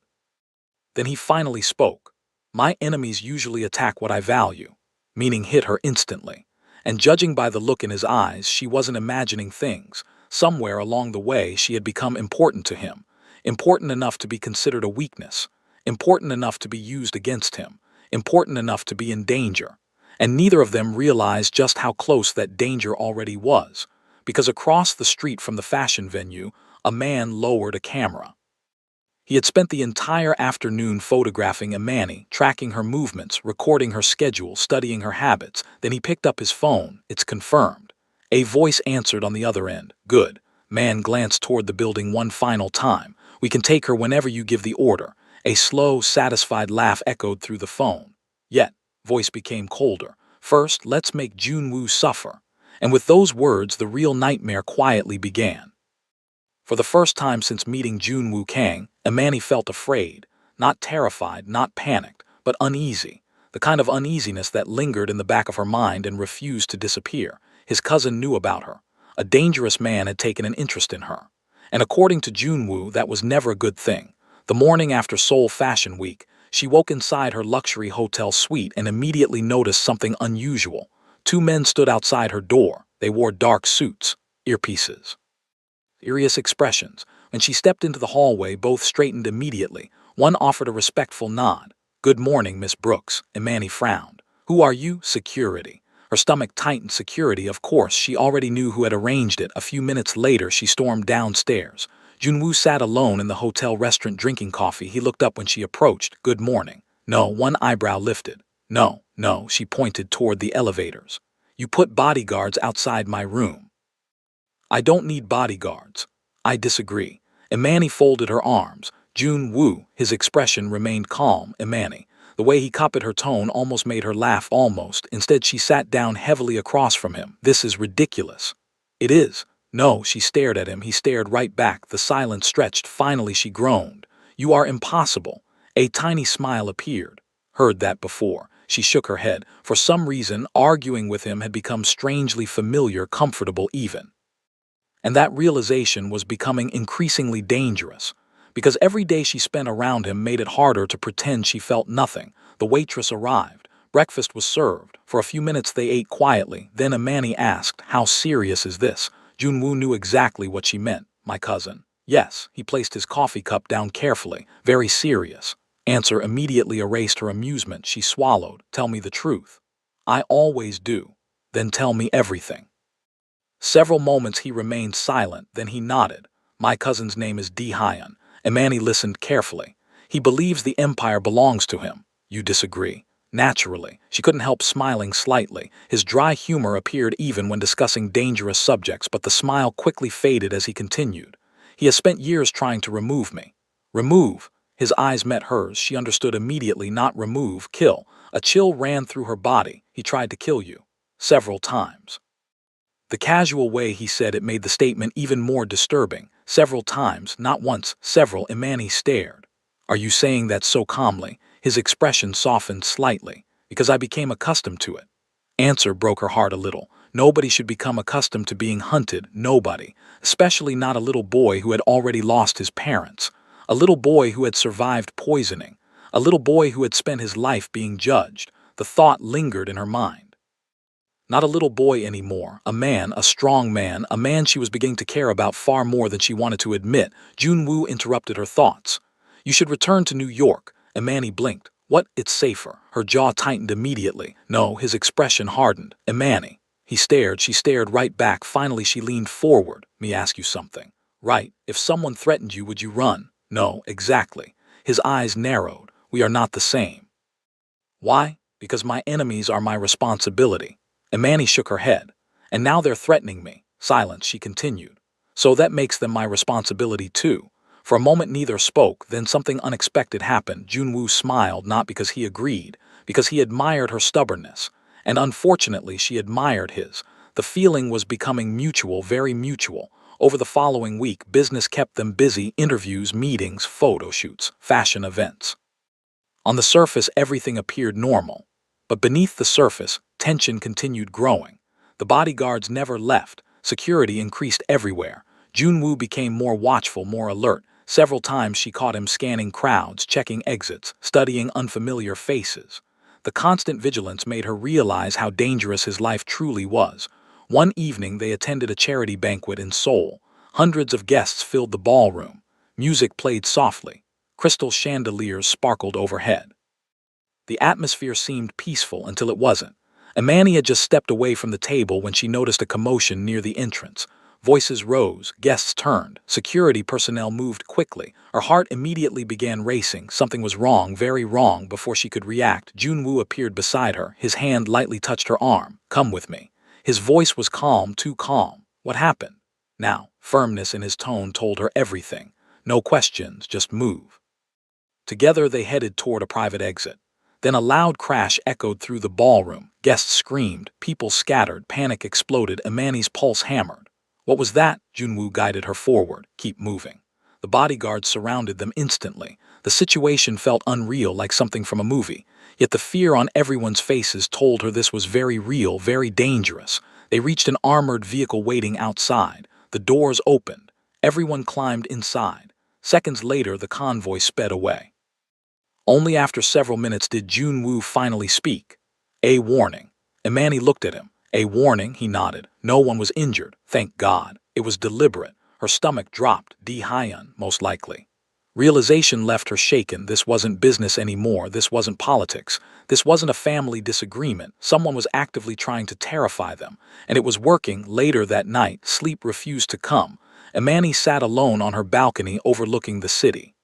Then he finally spoke. My enemies usually attack what I value, meaning hit her instantly. And judging by the look in his eyes, she wasn't imagining things. Somewhere along the way, she had become important to him. Important enough to be considered a weakness. Important enough to be used against him. Important enough to be in danger. And neither of them realized just how close that danger already was. Because across the street from the fashion venue, a man lowered a camera. He had spent the entire afternoon photographing Imani, tracking her movements, recording her schedule, studying her habits. Then he picked up his phone. It's confirmed. A voice answered on the other end. Good. Man glanced toward the building one final time. We can take her whenever you give the order. A slow, satisfied laugh echoed through the phone. Yet, voice became colder. First, let's make Junwoo suffer. And with those words, the real nightmare quietly began. For the first time since meeting Junwoo Kang, Imani felt afraid, not terrified, not panicked, but uneasy, the kind of uneasiness that lingered in the back of her mind and refused to disappear. His cousin knew about her. A dangerous man had taken an interest in her. And according to Junwoo, that was never a good thing. The morning after Seoul Fashion Week, she woke inside her luxury hotel suite and immediately noticed something unusual. Two men stood outside her door. They wore dark suits, earpieces, serious expressions. When she stepped into the hallway, both straightened immediately. One offered a respectful nod. Good morning, Miss Brooks. Imani frowned. Who are you? Security. Her stomach tightened. Security, of course. She already knew who had arranged it. A few minutes later, she stormed downstairs. Junwoo sat alone in the hotel restaurant drinking coffee. He looked up when she approached. Good morning. No, one eyebrow lifted. No, she pointed toward the elevators. You put bodyguards outside my room. I don't need bodyguards. I disagree. Imani folded her arms. Junwoo, his expression remained calm. Imani. The way he copied her tone almost made her laugh almost. Instead, she sat down heavily across from him. This is ridiculous. It is. No, she stared at him. He stared right back. The silence stretched. Finally, she groaned. You are impossible. A tiny smile appeared. Heard that before. She shook her head. For some reason, arguing with him had become strangely familiar, comfortable even. And that realization was becoming increasingly dangerous, because every day she spent around him made it harder to pretend she felt nothing. The waitress arrived. Breakfast was served. For a few minutes they ate quietly. Then Imani asked, how serious is this? Junwoo knew exactly what she meant. My cousin. Yes. He placed his coffee cup down carefully. Very serious. Answer immediately erased her amusement. She swallowed. Tell me the truth. I always do. Then tell me everything. Several moments he remained silent, then he nodded. My cousin's name is Hyun. Imani listened carefully. He believes the empire belongs to him. You disagree. Naturally, she couldn't help smiling slightly. His dry humor appeared even when discussing dangerous subjects, but the smile quickly faded as he continued. He has spent years trying to remove me. Remove? His eyes met hers. She understood immediately. Not remove, kill. A chill ran through her body. He tried to kill you. Several times. The casual way he said it made the statement even more disturbing. Several times, not once, several. Imani stared. Are you saying that so calmly? His expression softened slightly. Because I became accustomed to it. Answer broke her heart a little. Nobody should become accustomed to being hunted. Nobody. Especially not a little boy who had already lost his parents. A little boy who had survived poisoning. A little boy who had spent his life being judged. The thought lingered in her mind. Not a little boy anymore, a man, a strong man, a man she was beginning to care about far more than she wanted to admit. Junwoo interrupted her thoughts. You should return to New York. Imani blinked. What? It's safer. Her jaw tightened immediately. No, his expression hardened. Imani. He stared. She stared right back. Finally, she leaned forward. Me ask you something. Right. If someone threatened you, would you run? No, exactly. His eyes narrowed. We are not the same. Why? Because my enemies are my responsibility. Imani shook her head. And now they're threatening me. Silence, she continued. So that makes them my responsibility too. For a moment neither spoke, then something unexpected happened. Junwoo smiled, not because he agreed, because he admired her stubbornness. And unfortunately she admired his. The feeling was becoming mutual, very mutual. Over the following week, business kept them busy: interviews, meetings, photo shoots, fashion events. On the surface, everything appeared normal. But beneath the surface, tension continued growing. The bodyguards never left. Security increased everywhere. Junwoo became more watchful, more alert. Several times she caught him scanning crowds, checking exits, studying unfamiliar faces. The constant vigilance made her realize how dangerous his life truly was. One evening they attended a charity banquet in Seoul. Hundreds of guests filled the ballroom. Music played softly. Crystal chandeliers sparkled overhead. The atmosphere seemed peaceful until it wasn't. Amani had just stepped away from the table when she noticed a commotion near the entrance. Voices rose, guests turned, security personnel moved quickly. Her heart immediately began racing. Something was wrong, very wrong. Before she could react, Junwoo appeared beside her. His hand lightly touched her arm. "Come with me." His voice was calm, too calm. "What happened?" Now, firmness in his tone told her everything. No questions, just move. Together they headed toward a private exit. Then a loud crash echoed through the ballroom. Guests screamed, people scattered, panic exploded. Amani's pulse hammered. What was that? Junwoo guided her forward. "Keep moving." The bodyguards surrounded them instantly. The situation felt unreal, like something from a movie. Yet the fear on everyone's faces told her this was very real, very dangerous. They reached an armored vehicle waiting outside. The doors opened. Everyone climbed inside. Seconds later, the convoy sped away. Only after several minutes did Junwoo finally speak. "A warning." Imani looked at him. "A warning," he nodded. "No one was injured, thank God. It was deliberate." Her stomach dropped. Hyun, most likely. Realization left her shaken. This wasn't business anymore. This wasn't politics. This wasn't a family disagreement. Someone was actively trying to terrify them. And it was working. Later that night, sleep refused to come. Imani sat alone on her balcony overlooking the city.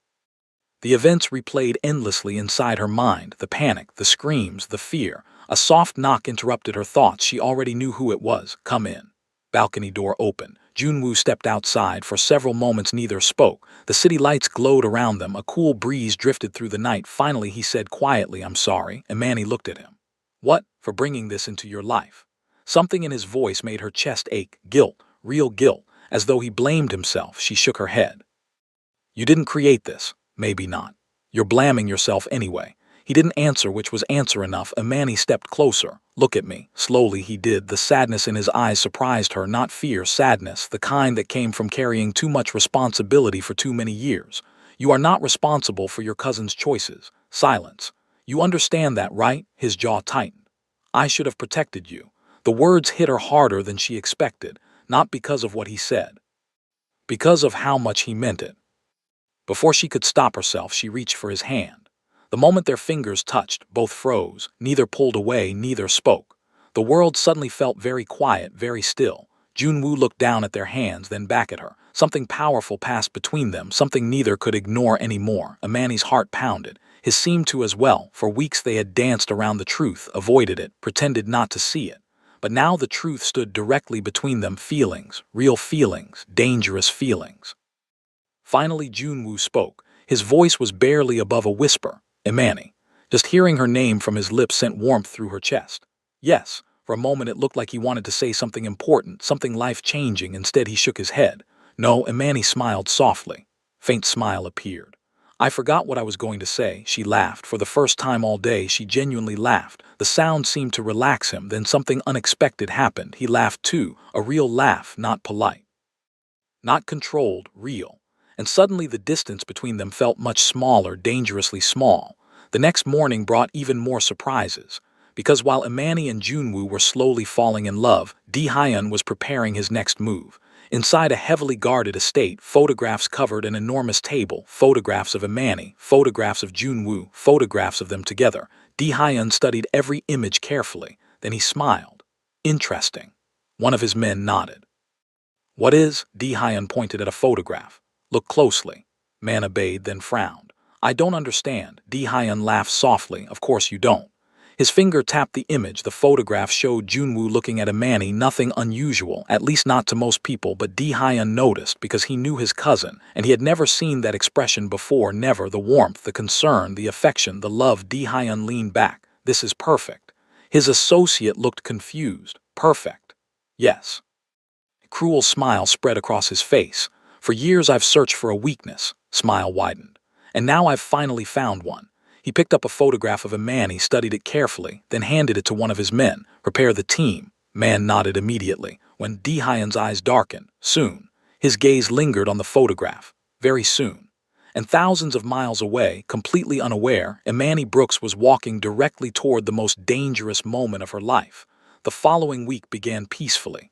The events replayed endlessly inside her mind: the panic, the screams, the fear. A soft knock interrupted her thoughts. She already knew who it was. "Come in." Balcony door opened. Junwoo stepped outside. For several moments neither spoke. The city lights glowed around them. A cool breeze drifted through the night. Finally he said quietly, "I'm sorry." Imani looked at him. "What? For bringing this into your life?" Something in his voice made her chest ache. Guilt, real guilt, as though he blamed himself. She shook her head. "You didn't create this." "Maybe not. You're blaming yourself anyway." He didn't answer, which was answer enough. Imani stepped closer. "Look at me." Slowly he did. The sadness in his eyes surprised her. Not fear, sadness, the kind that came from carrying too much responsibility for too many years. "You are not responsible for your cousin's choices." Silence. "You understand that, right?" His jaw tightened. "I should have protected you." The words hit her harder than she expected, not because of what he said, because of how much he meant it. Before she could stop herself, she reached for his hand. The moment their fingers touched, both froze. Neither pulled away, neither spoke. The world suddenly felt very quiet, very still. Junwoo looked down at their hands, then back at her. Something powerful passed between them, something neither could ignore anymore. Imani's heart pounded. His seemed to as well. For weeks they had danced around the truth, avoided it, pretended not to see it. But now the truth stood directly between them. Feelings, real feelings, dangerous feelings. Finally Junwoo spoke. His voice was barely above a whisper. "Imani." Just hearing her name from his lips sent warmth through her chest. "Yes." For a moment it looked like he wanted to say something important, something life-changing. Instead he shook his head. "No." Imani smiled softly. Faint smile appeared. "I forgot what I was going to say." She laughed. For the first time all day she genuinely laughed. The sound seemed to relax him. Then something unexpected happened. He laughed too. A real laugh, not polite, not controlled, real. And suddenly the distance between them felt much smaller, dangerously small. The next morning brought even more surprises. Because while Imani and Junwoo were slowly falling in love, Hyun was preparing his next move. Inside a heavily guarded estate, photographs covered an enormous table. Photographs of Imani, photographs of Junwoo, photographs of them together. Hyun studied every image carefully. Then he smiled. "Interesting." One of his men nodded. "What is?" Hyun pointed at a photograph. "Look closely." Man obeyed, then frowned. "I don't understand." Hyun laughed softly. "Of course you don't." His finger tapped the image. The photograph showed Junwoo looking at Imani, nothing unusual, at least not to most people, but Di-hyun noticed because he knew his cousin, and he had never seen that expression before, never. The warmth, the concern, the affection, the love. Di-hyun leaned back. This is perfect. His associate looked confused. Perfect. Yes. A cruel smile spread across his face. For years I've searched for a weakness. Smile widened. And now I've finally found one. He picked up a photograph of a man. He studied it carefully, then handed it to one of his men. Prepare the team. Man nodded immediately. When Di-hyun's eyes darkened, soon. His gaze lingered on the photograph. Very soon. And thousands of miles away, completely unaware, Imani Brooks was walking directly toward the most dangerous moment of her life. The following week began peacefully.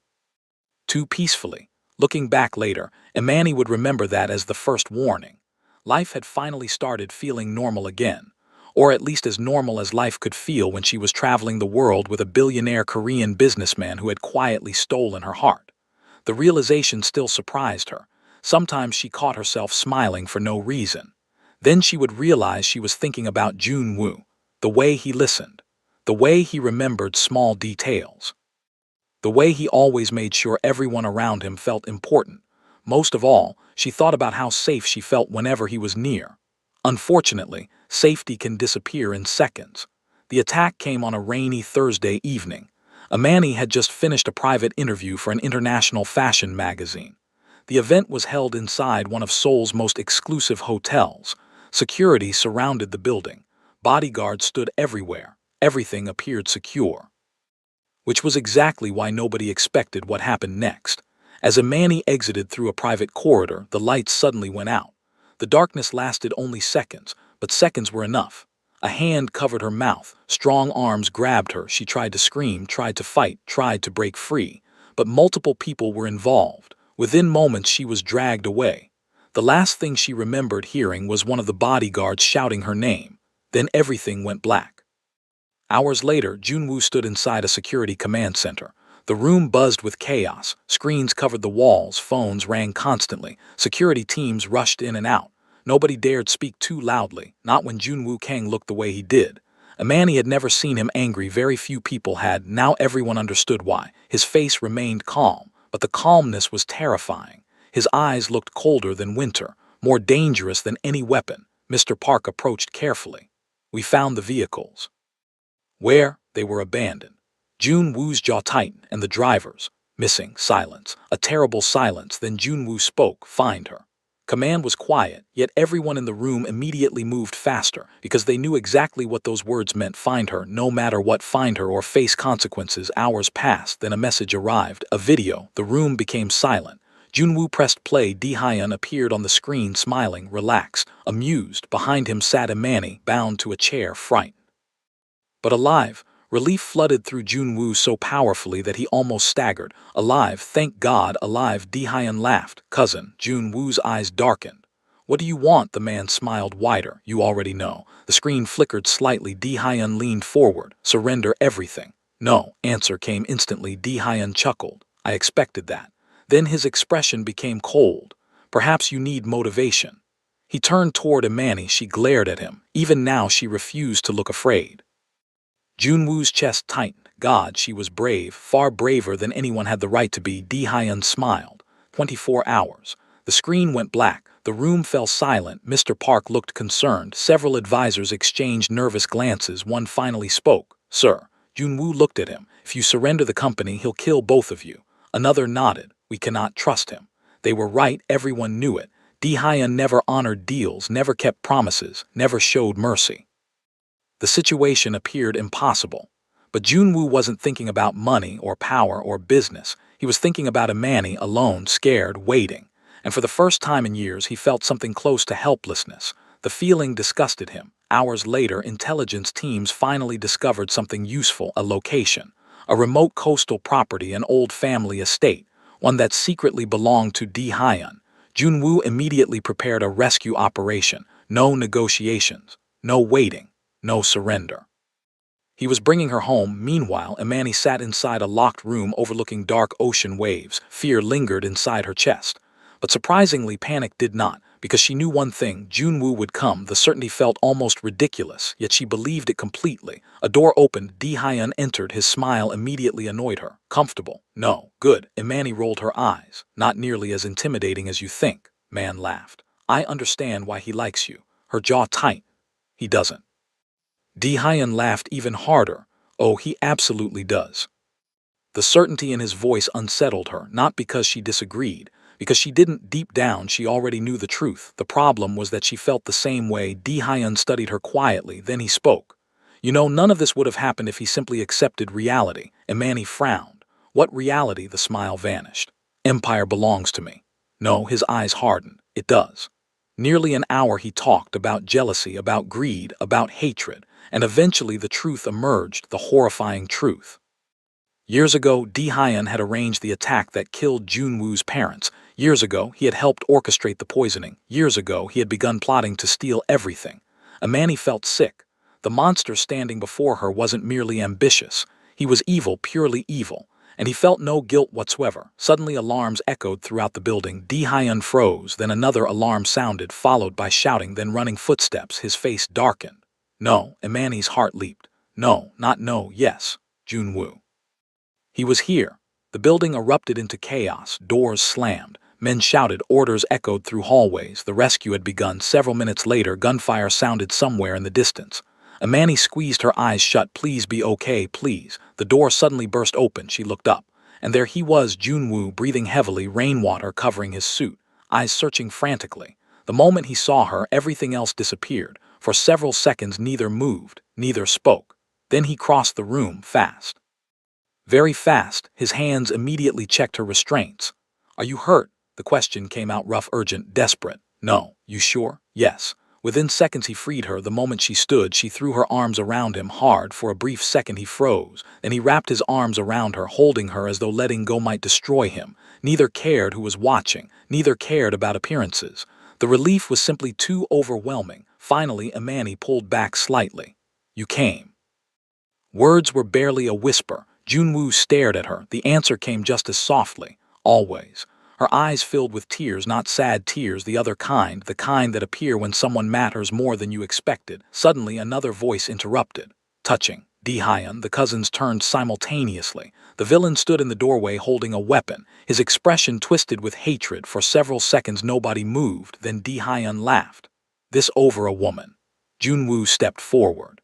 Too peacefully. Looking back later, Imani would remember that as the first warning. Life had finally started feeling normal again. Or at least as normal as life could feel when she was traveling the world with a billionaire Korean businessman who had quietly stolen her heart. The realization still surprised her. Sometimes she caught herself smiling for no reason. Then she would realize she was thinking about Junwoo, the way he listened, the way he remembered small details, the way he always made sure everyone around him felt important. Most of all, she thought about how safe she felt whenever he was near. Unfortunately, safety can disappear in seconds. The attack came on a rainy Thursday evening. Imani had just finished a private interview for an international fashion magazine. The event was held inside one of Seoul's most exclusive hotels. Security surrounded the building. Bodyguards stood everywhere. Everything appeared secure. Which was exactly why nobody expected what happened next. As Imani exited through a private corridor, the lights suddenly went out. The darkness lasted only seconds, but seconds were enough. A hand covered her mouth, strong arms grabbed her. She tried to scream, tried to fight, tried to break free. But multiple people were involved. Within moments she was dragged away. The last thing she remembered hearing was one of the bodyguards shouting her name. Then everything went black. Hours later, Junwoo stood inside a security command center. The room buzzed with chaos. Screens covered the walls, phones rang constantly. Security teams rushed in and out. Nobody dared speak too loudly, not when Junwoo Kang looked the way he did. Imani had never seen him angry, very few people had. Now everyone understood why. His face remained calm, but the calmness was terrifying. His eyes looked colder than winter, more dangerous than any weapon. Mr. Park approached carefully. We found the vehicles. Where? They were abandoned. Junwoo's jaw tightened, and the drivers. Missing. Silence. A terrible silence. Then Junwoo spoke. Find her. Command was quiet, yet everyone in the room immediately moved faster, because they knew exactly what those words meant. Find her, no matter what. Find her or face consequences. Hours passed, then a message arrived. A video. The room became silent. Junwoo pressed play. Di-hyun appeared on the screen, smiling, relaxed, amused. Behind him sat Imani, bound to a chair, frightened. But alive. Relief flooded through Junwoo so powerfully that he almost staggered. Alive, thank God, alive. Di-hyun laughed. Cousin. Junwoo's eyes darkened. What do you want? The man smiled wider. You already know. The screen flickered slightly. Di-hyun leaned forward. Surrender everything. No. Answer came instantly. Di-hyun chuckled. I expected that. Then his expression became cold. Perhaps you need motivation. He turned toward Imani. She glared at him. Even now she refused to look afraid. Junwoo's chest tightened. God, she was brave, far braver than anyone had the right to be. Di-hyun smiled. 24 hours. The screen went black. The room fell silent. Mr. Park looked concerned. Several advisors exchanged nervous glances. One finally spoke. Sir. Junwoo looked at him. If you surrender the company, he'll kill both of you. Another nodded. We cannot trust him. They were right. Everyone knew it. Di-hyun never honored deals, never kept promises, never showed mercy. The situation appeared impossible. But Junwoo wasn't thinking about money or power or business. He was thinking about Imani, alone, scared, waiting. And for the first time in years, he felt something close to helplessness. The feeling disgusted him. Hours later, intelligence teams finally discovered something useful, a location. A remote coastal property, an old family estate, one that secretly belonged to Di-hyun. Junwoo immediately prepared a rescue operation. No negotiations, no waiting. No surrender. He was bringing her home. Meanwhile, Imani sat inside a locked room overlooking dark ocean waves. Fear lingered inside her chest. But surprisingly, panic did not, Because she knew one thing, Junwoo would come. The certainty felt almost ridiculous, yet she believed it completely. A door opened, Di Hyun entered. His smile immediately annoyed her. Comfortable? No. Good. Imani rolled her eyes. Not nearly as intimidating as you think. Man laughed. I understand why he likes you. Her jaw tight. He doesn't. Di Hyun laughed even harder. Oh, he absolutely does. The certainty in his voice unsettled her, not because she disagreed, because she didn't. Deep down, she already knew the truth. The problem was that she felt the same way. Di Hyun studied her quietly, then he spoke. You know, none of this would have happened if he simply accepted reality. Imani frowned. What reality? The smile vanished. Empire belongs to me. No, his eyes hardened. It does. Nearly an hour he talked about jealousy, about greed, about hatred, and eventually the truth emerged, the horrifying truth. Years ago, Di Hyun had arranged the attack that killed Junwoo's parents. Years ago, he had helped orchestrate the poisoning. Years ago, he had begun plotting to steal everything. Imani felt sick. The monster standing before her wasn't merely ambitious. He was evil, purely evil. And he felt no guilt whatsoever. Suddenly alarms echoed throughout the building. Di Hyun froze, then another alarm sounded, followed by shouting, then running footsteps. His face darkened. No, Imani's heart leaped. No, not no, yes, Junwoo. He was here. The building erupted into chaos, doors slammed, men shouted, orders echoed through hallways. The rescue had begun. Several minutes later, gunfire sounded somewhere in the distance. Imani squeezed her eyes shut. Please be okay, please. The door suddenly burst open. She looked up, and there he was, Junwoo, breathing heavily, rainwater covering his suit, eyes searching frantically. The moment he saw her, everything else disappeared. For several seconds, neither moved, neither spoke. Then he crossed the room, fast. Very fast. His hands immediately checked her restraints. Are you hurt? The question came out rough, urgent, desperate. No. You sure? Yes. Within seconds he freed her. The moment she stood, she threw her arms around him hard. For a brief second he froze. Then he wrapped his arms around her, holding her as though letting go might destroy him. Neither cared who was watching. Neither cared about appearances. The relief was simply too overwhelming. Finally, Imani pulled back slightly. You came. Words were barely a whisper. Junwoo stared at her. The answer came just as softly. Always. Her eyes filled with tears, not sad tears, the other kind, the kind that appear when someone matters more than you expected. Suddenly, another voice interrupted. Touching. Di Hyun, the cousins turned simultaneously. The villain stood in the doorway holding a weapon, his expression twisted with hatred. For several seconds nobody moved, then Di Hyun laughed. This over a woman. Junwoo stepped forward,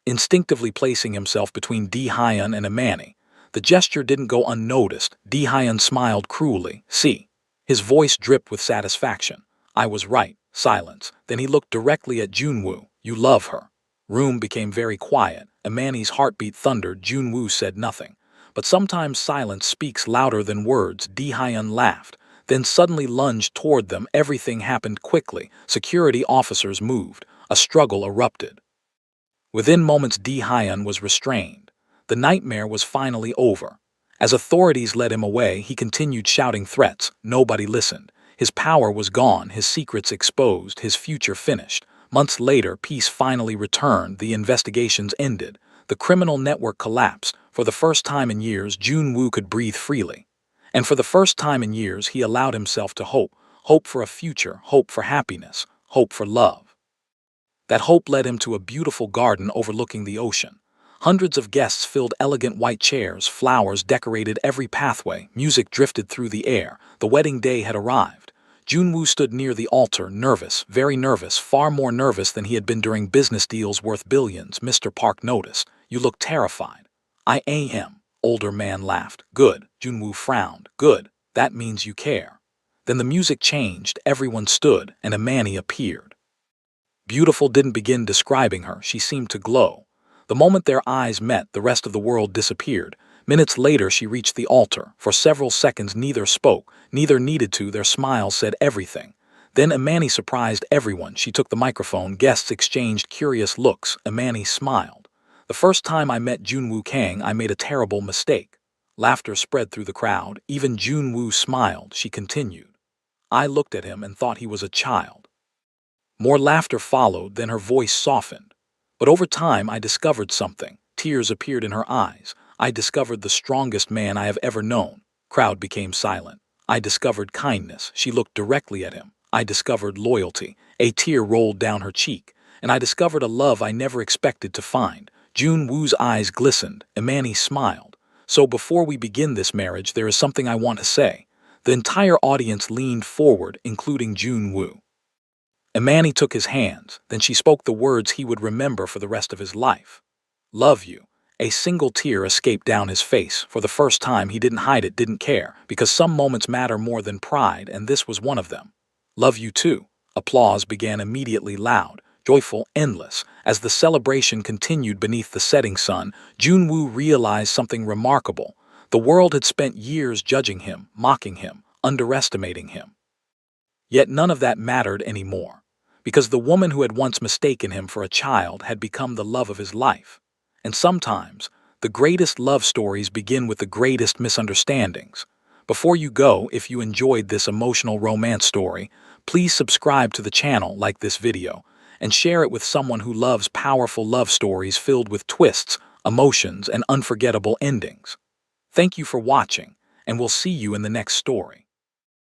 instinctively placing himself between Di Hyun and Imani. The gesture didn't go unnoticed. Di Hyun smiled cruelly. See. His voice dripped with satisfaction. I was right. Silence. Then he looked directly at Junwoo. You love her. Room became very quiet. Imani's heartbeat thundered. Junwoo said nothing. But sometimes silence speaks louder than words. Di Hyun laughed, then suddenly lunged toward them. Everything happened quickly. Security officers moved. A struggle erupted. Within moments, Di Hyun was restrained. The nightmare was finally over. As authorities led him away, he continued shouting threats. Nobody listened. His power was gone, his secrets exposed, his future finished. Months later, peace finally returned. The investigations ended. The criminal network collapsed. For the first time in years, Junwoo could breathe freely. And for the first time in years, he allowed himself to hope. Hope for a future, hope for happiness, hope for love. That hope led him to a beautiful garden overlooking the ocean. Hundreds of guests filled elegant white chairs, flowers decorated every pathway, music drifted through the air. The wedding day had arrived. Junwoo stood near the altar, nervous, very nervous, far more nervous than he had been during business deals worth billions. Mr. Park noticed. You look terrified. I am. Older man laughed. Good. Junwoo frowned. Good. That means you care. Then the music changed, everyone stood, and Imani appeared. Beautiful didn't begin describing her, she seemed to glow. The moment their eyes met, the rest of the world disappeared. Minutes later, she reached the altar. For several seconds, neither spoke, neither needed to. Their smiles said everything. Then Imani surprised everyone. She took the microphone. Guests exchanged curious looks. Imani smiled. The first time I met Junwoo Kang, I made a terrible mistake. Laughter spread through the crowd. Even Junwoo smiled. She continued. I looked at him and thought he was a child. More laughter followed, then her voice softened. But over time, I discovered something. Tears appeared in her eyes. I discovered the strongest man I have ever known. Crowd became silent. I discovered kindness. She looked directly at him. I discovered loyalty. A tear rolled down her cheek, and I discovered a love I never expected to find. Jun Woo's eyes glistened, and Manny smiled. So before we begin this marriage, there is something I want to say. The entire audience leaned forward, including Jun Woo. Imani took his hands, then she spoke the words he would remember for the rest of his life. Love you. A single tear escaped down his face. For the first time, he didn't hide it, didn't care, because some moments matter more than pride, and this was one of them. Love you too. Applause began immediately loud, joyful, endless. As the celebration continued beneath the setting sun, Junwoo realized something remarkable. The world had spent years judging him, mocking him, underestimating him. Yet none of that mattered anymore, because the woman who had once mistaken him for a child had become the love of his life. And sometimes, the greatest love stories begin with the greatest misunderstandings. Before you go, if you enjoyed this emotional romance story, please subscribe to the channel, like this video, and share it with someone who loves powerful love stories filled with twists, emotions, and unforgettable endings. Thank you for watching, and we'll see you in the next story.